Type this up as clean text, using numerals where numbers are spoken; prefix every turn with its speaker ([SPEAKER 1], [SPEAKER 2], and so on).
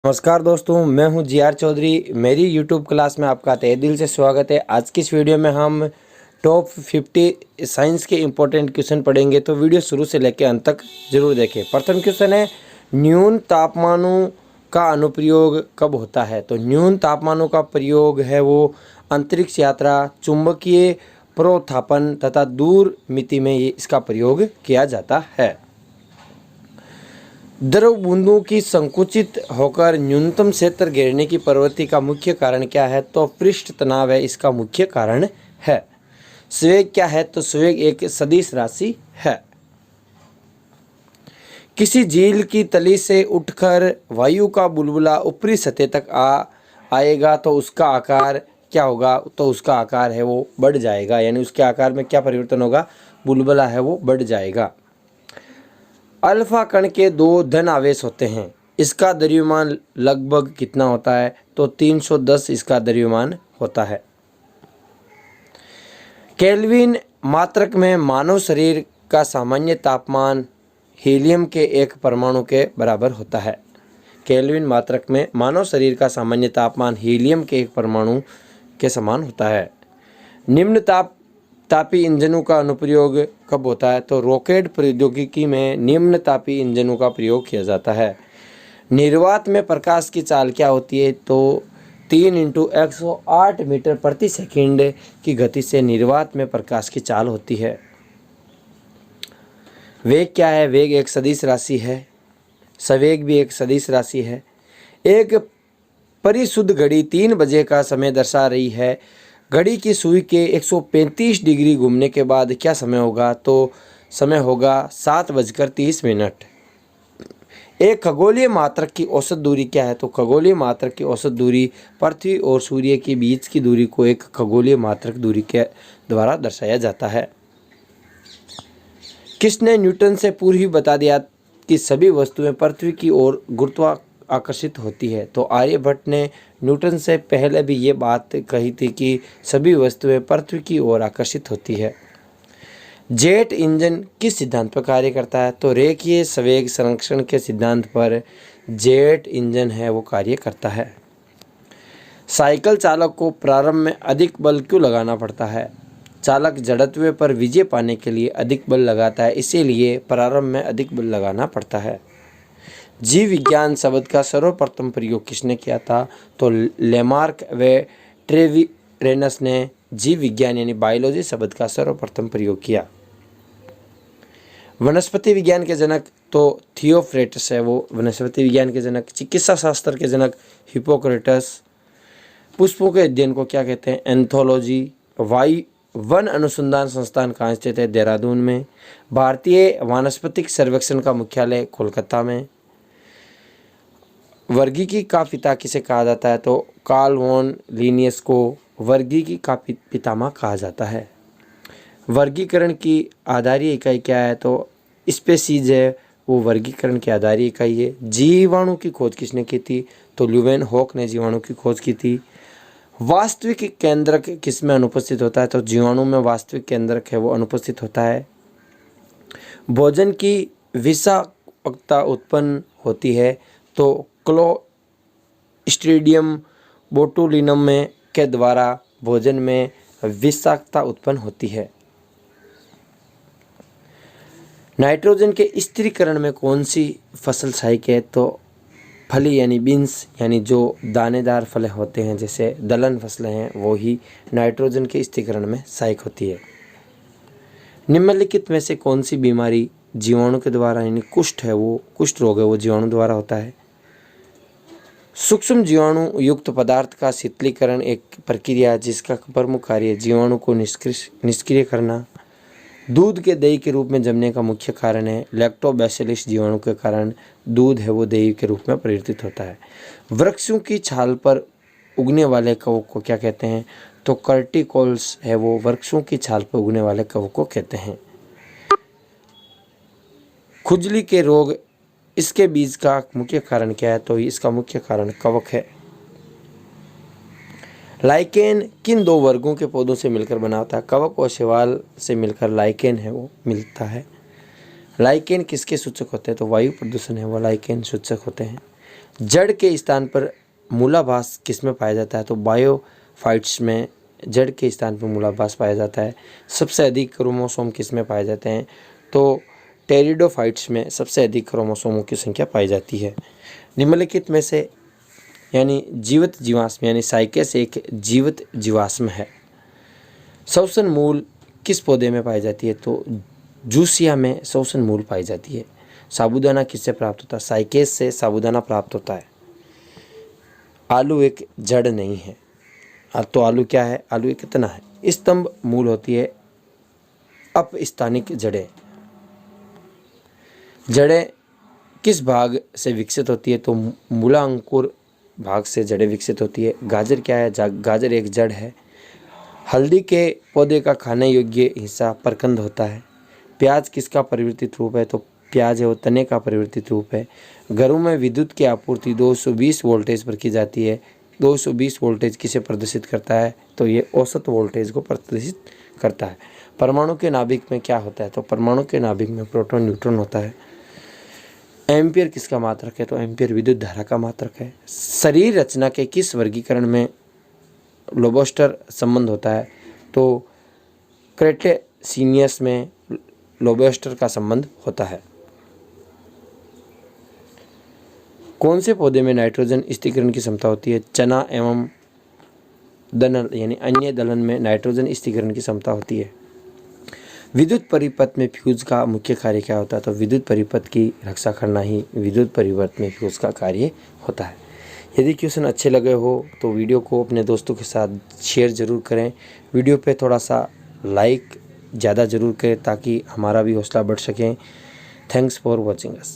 [SPEAKER 1] नमस्कार दोस्तों, मैं हूं जी आर चौधरी। मेरी यूट्यूब क्लास में आपका तहे दिल से स्वागत है। आज की इस वीडियो में हम टॉप 50 साइंस के इम्पोर्टेंट क्वेश्चन पढ़ेंगे, तो वीडियो शुरू से लेकर अंत तक जरूर देखें। प्रथम क्वेश्चन है, न्यून तापमानों का अनुप्रयोग कब होता है? तो न्यून तापमानों का प्रयोग है वो अंतरिक्ष यात्रा, चुंबकीय प्रोत्थापन तथा दूर मिति में इसका प्रयोग किया जाता है। द्रव बूंदों की संकुचित होकर न्यूनतम क्षेत्र घेरने की प्रवृत्ति का मुख्य कारण क्या है? तो पृष्ठ तनाव है इसका मुख्य कारण है। संवेग क्या है? तो संवेग एक सदिश राशि है। किसी झील की तली से उठकर वायु का बुलबुला ऊपरी सतह तक आएगा तो उसका आकार क्या होगा? तो उसका आकार है वो बढ़ जाएगा, यानी उसके आकार में क्या परिवर्तन होगा? बुलबुला है वो बढ़ जाएगा। अल्फा कण के दो धन आवेश होते हैं, इसका द्रव्यमान लगभग कितना होता है? तो 310 इसका द्रव्यमान होता है। केल्विन मात्रक में मानव शरीर का सामान्य तापमान हीलियम के एक परमाणु के बराबर होता है। केल्विन मात्रक में मानव शरीर का सामान्य तापमान हीलियम के एक परमाणु के समान होता है। निम्न तापी इंजनों का अनुप्रयोग कब होता है? तो रॉकेट प्रौद्योगिकी में निम्न तापी इंजनों का प्रयोग किया जाता है। निर्वात में प्रकाश की चाल क्या होती है? तो 3 × 108 मीटर प्रति सेकंड की गति से निर्वात में प्रकाश की चाल होती है। वेग क्या है? वेग एक सदिश राशि है। संवेग भी एक सदिश राशि है। एक परिशुद्ध घड़ी 3 बजे का समय दर्शा रही है। घड़ी की सुई के 135 डिग्री घूमने के बाद क्या समय होगा? तो समय होगा 7:30। एक खगोलीय मात्रक की औसत दूरी क्या है? तो खगोलीय मात्रक की औसत दूरी पृथ्वी और सूर्य के बीच की दूरी को एक खगोलीय मात्रक दूरी के द्वारा दर्शाया जाता है। किसने न्यूटन से पूर्व ही बता दिया कि सभी वस्तुएं पृथ्वी की ओर गुरुत्वाकर्षित होती है? तो आर्यभट्ट ने न्यूटन से पहले भी ये बात कही थी कि सभी वस्तुएं पृथ्वी की ओर आकर्षित होती है। जेट इंजन किस सिद्धांत पर कार्य करता है? तो रेखीय संवेग संरक्षण के सिद्धांत पर जेट इंजन है वो कार्य करता है। साइकिल चालक को प्रारंभ में अधिक बल क्यों लगाना पड़ता है? चालक जड़त्व पर विजय पाने के लिए अधिक बल लगाता है, इसीलिए प्रारंभ में अधिक बल लगाना पड़ता है। जीव विज्ञान शब्द का सर्वप्रथम प्रयोग किसने किया था? तो लेमार्क व ट्रेविरेनस ने जीव विज्ञान यानी बायोलॉजी शब्द का सर्वप्रथम प्रयोग किया। वनस्पति विज्ञान के जनक तो थियोफ्रेटस है वो वनस्पति विज्ञान के जनक। चिकित्सा शास्त्र के जनक हिप्पोक्रेटस। पुष्पों के अध्ययन को क्या कहते हैं? एंथोलॉजी। वन अनुसंधान संस्थान कहाँ स्थित है? देहरादून में। भारतीय वानस्पतिक सर्वेक्षण का मुख्यालय कोलकाता में। वर्गीकी का पिता किसे कहा जाता है? तो कार्ल वॉन लिनियस को वर्गीकी का पितामह कहा जाता है। वर्गीकरण की आधारीय इकाई क्या है? तो स्पेसीज है वो वर्गीकरण की आधारीय इकाई है। जीवाणु की खोज किसने की थी? तो ल्यूवेनहॉक ने जीवाणु की खोज की थी। वास्तविक केंद्रक किसमें अनुपस्थित होता है? तो जीवाणु में वास्तविक केंद्रक है वो अनुपस्थित होता है। भोजन की विषाक्तता उत्पन्न होती है तो क्लोस्ट्रीडियम बोटुलिनम में के द्वारा भोजन में विषाक्तता उत्पन्न होती है। नाइट्रोजन के स्थिरीकरण में कौन सी फसल सहायक है? तो फली यानी बीन्स यानी जो दानेदार फल होते हैं जैसे दलहन फसलें हैं वो ही नाइट्रोजन के स्थिरीकरण में सहायक होती है। निम्नलिखित में से कौन सी बीमारी जीवाणु के द्वारा यानी कुष्ठ रोग है वो जीवाणु द्वारा होता है? सूक्ष्म जीवाणु युक्त पदार्थ का शीतलीकरण एक प्रक्रिया है जिसका प्रमुख कार्य जीवाणु को निष्क्रिय करना। दूध के दही के रूप में जमने का मुख्य कारण है लैक्टोबैसिलस जीवाणु के कारण दूध है वो दही के रूप में परिवर्तित होता है। वृक्षों की छाल पर उगने वाले कवक को क्या कहते हैं? तो कर्टिकोल्स है वो वृक्षों की छाल पर उगने वाले कवक को कहते हैं। खुजली के रोग इसके बीज का मुख्य कारण क्या है? तो इसका मुख्य कारण कवक है। लाइकेन किन दो वर्गों के पौधों से मिलकर बना होता है? कवक और शैवाल से मिलकर लाइकेन है वो मिलता है। लाइकेन किसके सूचक होते हैं? तो वायु प्रदूषण है वो लाइकेन सूचक होते हैं। जड़ के स्थान पर मूलाभास किस में पाया जाता है? तो बायोफाइट्स में जड़ के स्थान पर मूलाभास पाया जाता है। सबसे अधिक क्रोमोसोम किस में पाए जाते हैं? तो टेरिडोफाइट्स में सबसे अधिक क्रोमोसोमों की संख्या पाई जाती है। निम्नलिखित में से यानी जीवित जीवाश्म यानी साइकेस एक जीवित जीवाश्म है। श्वसन मूल किस पौधे में पाई जाती है? तो जूसिया में श्वसन मूल पाई जाती है। साबूदाना किससे प्राप्त होता है? साइकेस से साबूदाना प्राप्त होता है। आलू एक जड़ नहीं है। तो आलू क्या है? आलू एक तना है। स्तंभ मूल होती है अपस्थानिक जड़ें। जड़ें किस भाग से विकसित होती है? तो मूला अंकुर भाग से जड़ें विकसित होती है। गाजर क्या है? गाजर एक जड़ है। हल्दी के पौधे का खाने योग्य हिस्सा परकंद होता है। प्याज किसका परिवर्तित रूप है? तो प्याज है वो तने का परिवर्तित रूप है। घरों में विद्युत की आपूर्ति 220 वोल्टेज पर की जाती है। 220 वोल्टेज किसे प्रदर्शित करता है? तो ये औसत वोल्टेज को प्रदर्शित करता है। परमाणु के नाभिक में क्या होता है? तो परमाणु के नाभिक में प्रोटॉन न्यूट्रॉन होता है। एम्पियर किसका मात्रक है? तो एम्पियर विद्युत धारा का मात्रक है। शरीर रचना के किस वर्गीकरण में लोबस्टर संबंध होता है? तो क्रेटेसिनियस में लोबस्टर का संबंध होता है। कौन से पौधे में नाइट्रोजन स्थिरीकरण की क्षमता होती है? चना एवं दलहन यानी अन्य दलहन में नाइट्रोजन स्थिरीकरण की क्षमता होती है। विद्युत परिपथ में फ्यूज का मुख्य कार्य क्या होता है? तो विद्युत परिपथ की रक्षा करना ही विद्युत परिपथ में फ्यूज का कार्य होता है। यदि क्वेश्चन अच्छे लगे हो तो वीडियो को अपने दोस्तों के साथ शेयर ज़रूर करें। वीडियो पे थोड़ा सा लाइक ज़्यादा ज़रूर करें ताकि हमारा भी हौसला बढ़ सके। Thanks for watching us.